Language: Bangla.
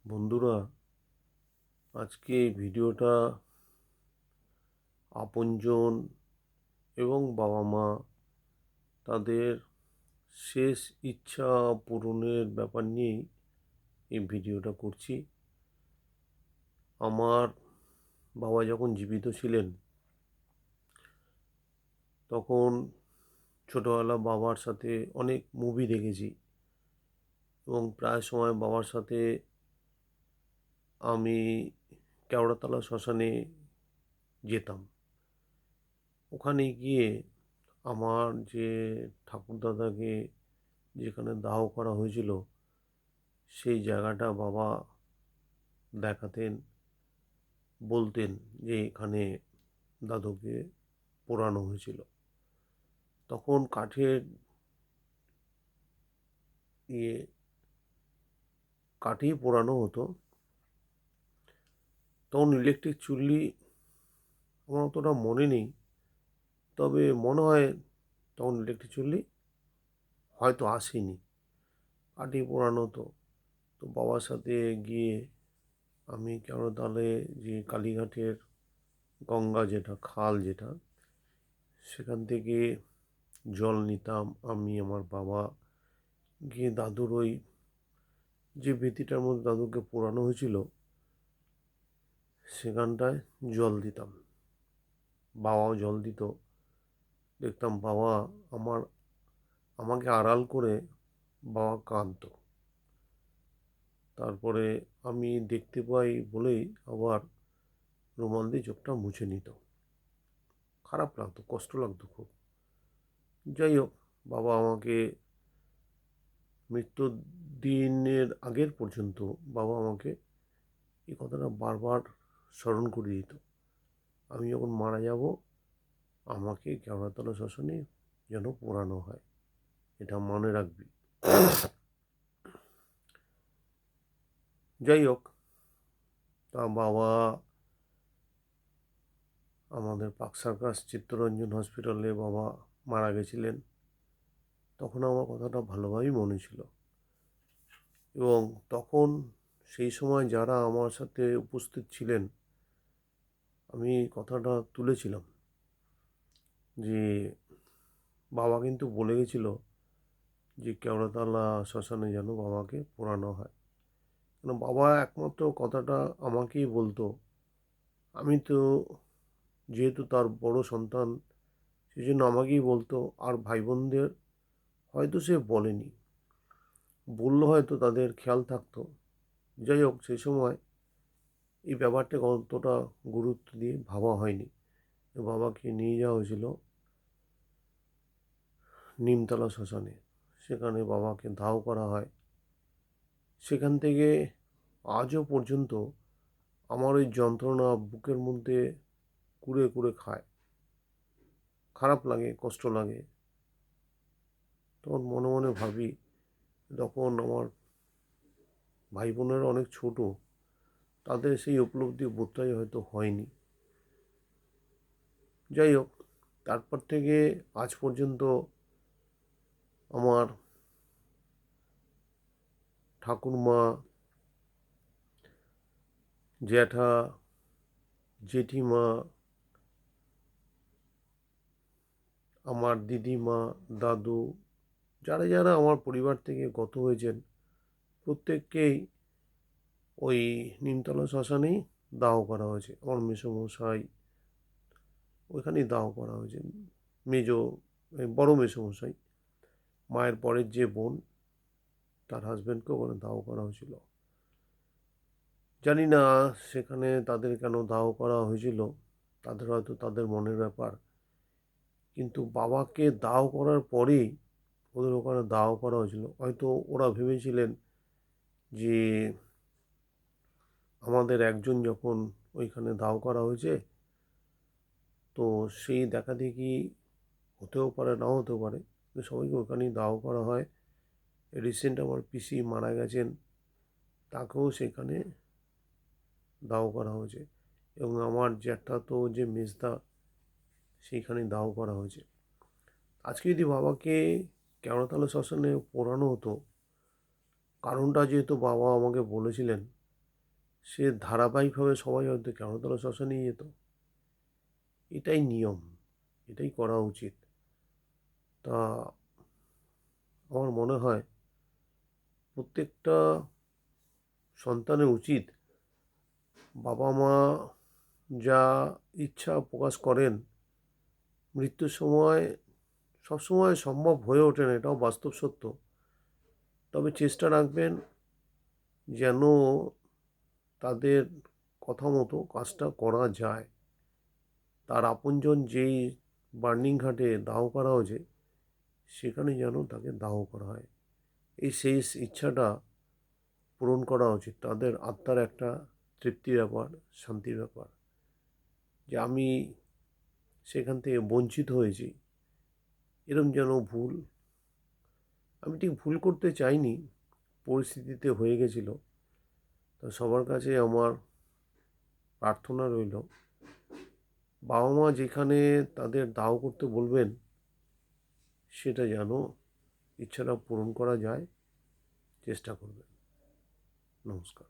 বন্ধুরা, আজকে এই ভিডিওটা আপনজন এবং বাবা মা তাদের শেষ ইচ্ছা পূরণের ব্যাপার নিয়েই এই ভিডিওটা করছি। আমার বাবা যখন জীবিত ছিলেন তখন ছোটোবেলা বাবার সাথে অনেক মুভি দেখেছি এবং প্রায় সময় বাবার সাথে আমি কেওড়াতলা শ্মশানে যেতাম। ওখানে গিয়ে আমার যে ঠাকুরদাদাকে যেখানে দাহ করা হয়েছিল সেই জায়গাটা বাবা দেখাতেন, বলতেন যে এখানে দাদুকে পোড়ানো হয়েছিল। তখন কাঠের ইয়ে কাঠেই পোড়ানো হতো। তখন ইলেকট্রিক চুল্লি আমার অতটা মনে নেই, তবে মনে হয় তখন ইলেকট্রিক চুল্লি হয়তো আসেনি, কাঠেই পোড়ানো হতো। তো বাবার সাথে গিয়ে আমি কেওড়াতলায় যে কালীঘাটের গঙ্গা যেটা খাল যেটা, সেখান থেকে জল নিতাম। আমি আমার বাবা গিয়ে দাদুর ওই যে বেদিটার মধ্যে দাদুকে পোড়ানো হয়েছিল সেখানটায় জল দিতাম, বাবাও জল দিত। দেখতাম বাবা আমাকে আড়াল করে বাবা কাঁদতো। তারপরে আমি দেখতে পাই বলেই আবার রুমাল দিয়ে চোখটা মুছে নিত। খারাপ লাগতো, কষ্ট লাগতো খুব। যাই হোক, বাবা আমাকে মৃত্যুর দিনের আগের পর্যন্ত বাবা আমাকে এই কথাটা বারবার স্মরণ করিয়ে দিত, আমি যখন মারা যাব আমাকে কেওড়াতলা শ্মশানে যেন পোড়ানো হয়, এটা মনে রাখবি। যাই হোক, তা বাবা আমাদের পাক সার্কাস চিত্তরঞ্জন হসপিটালে বাবা মারা গেছিলেন। তখন আমার কথাটা ভালোভাবেই মনে ছিল এবং তখন সেই সময় যারা আমার সাথে উপস্থিত ছিলেন আমি কথাটা তুলেছিলাম যে বাবা কিন্তু বলে গেছিল যে কেওড়াতলা শ্মশানে যেন বাবাকে পোড়ানো হয়। কেন, বাবা একমাত্র কথাটা আমাকেই বলতো। আমি তো যেহেতু তার বড় সন্তান, সেই জন্য আমাকেই বলতো, আর ভাই বোনদের হয়তো সে বলেনি, বললো হয়তো তাদের খেয়াল থাকতো। যাই হোক, সেই সময় এই ব্যাপারটাকে অতটা গুরুত্ব দিয়ে ভাবা হয়নি। বাবাকে নিয়ে যাওয়া হয়েছিল নিমতলা শ্মশানে, সেখানে বাবাকে দাহ করা হয়। সেখান থেকে আজও পর্যন্ত আমার ওই যন্ত্রণা বুকের মধ্যে কুড়ে কুড়ে খায়, খারাপ লাগে, কষ্ট লাগে। তখন মনে মনে ভাবি, তখন আমার ভাই বোনেরা অনেক ছোট, তাদের সেই উপলব্ধি বোধটাই হয়তো হয়নি। যাই হোক, তারপর থেকে আজ পর্যন্ত আমার ঠাকুরমা, জ্যাঠা, জেঠিমা, আমার দিদিমা, দাদু, যারা যারা আমার পরিবার থেকে গত হয়েছেন প্রত্যেককেই ওই নিমতলা শ্মশানেই দাহ করা হয়েছে। আমার মেসোমশাই ওইখানেই দাহ করা হয়েছে। মেজো বড় মেসোমশাই, মায়ের পরের যে বোন, তার হাজব্যান্ডকে ওখানে দাহ করা হয়েছিল। জানি না সেখানে তাদের কেন দাহ করা হয়েছিল, তাদের হয়তো তাদের মনের ব্যাপার। কিন্তু বাবাকে দাহ করার পরেই ওদের ওখানে দাহ করা হয়েছিল। হয়তো ওরা ভেবেছিলেন যে আমাদের একজন যখন ওইখানে দাহ করা হয়েছে, তো সেই দেখা দেখি হতেও পারে, নাও হতে পারে, সবাইকে ওখানেই দাহ করা হয়। রিসেন্ট আমার পিসি মারা গেছেন, তাকেও সেখানে দাহ করা হয়েছে এবং আমার জ্যাঠাতো যে মেজদা, সেইখানে দাহ করা হয়েছে। আজকে যদি বাবাকে কেওড়াতলা শ্মশানে পোড়ানো হতো, কারণটা যেহেতু বাবা আমাকে বলেছিলেন, সে ধারাবাহিকভাবে সবাই হয়তো কেওড়াতলা শ্মশানেই যেত। এটাই নিয়ম, এটাই করা উচিত। তা আমার মনে হয় প্রত্যেকটা সন্তানের উচিত বাবা মা যা ইচ্ছা প্রকাশ করেন মৃত্যুর সময় সবসময় সম্ভব হয়ে ওঠে না, এটাও বাস্তব সত্য। তবে চেষ্টা রাখবেন যেন তাদের কথা মতো কাজটা করা যায়। তার আপনজন যেই বার্নিং ঘাটে দাহ করা হয়েছে সেখানে যেন তাকে দাহ করা হয়, এই শেষ ইচ্ছাটা পূরণ করা উচিত। তাদের আত্মার একটা তৃপ্তির ব্যাপার, শান্তির ব্যাপার, যে আমি সেখান থেকে বঞ্চিত হয়েছি, এরম যেন ভুল, আমি ঠিক ভুল করতে চাইনি, পরিস্থিতিতে হয়ে গেছিল। তো সবার কাছে আমার প্রার্থনা রইল বাবা মা যেখানে তাদের দাহ করতে বলবেন সেটা যেন ইচ্ছাটা পূরণ করা যায়, চেষ্টা করবেন। নমস্কার।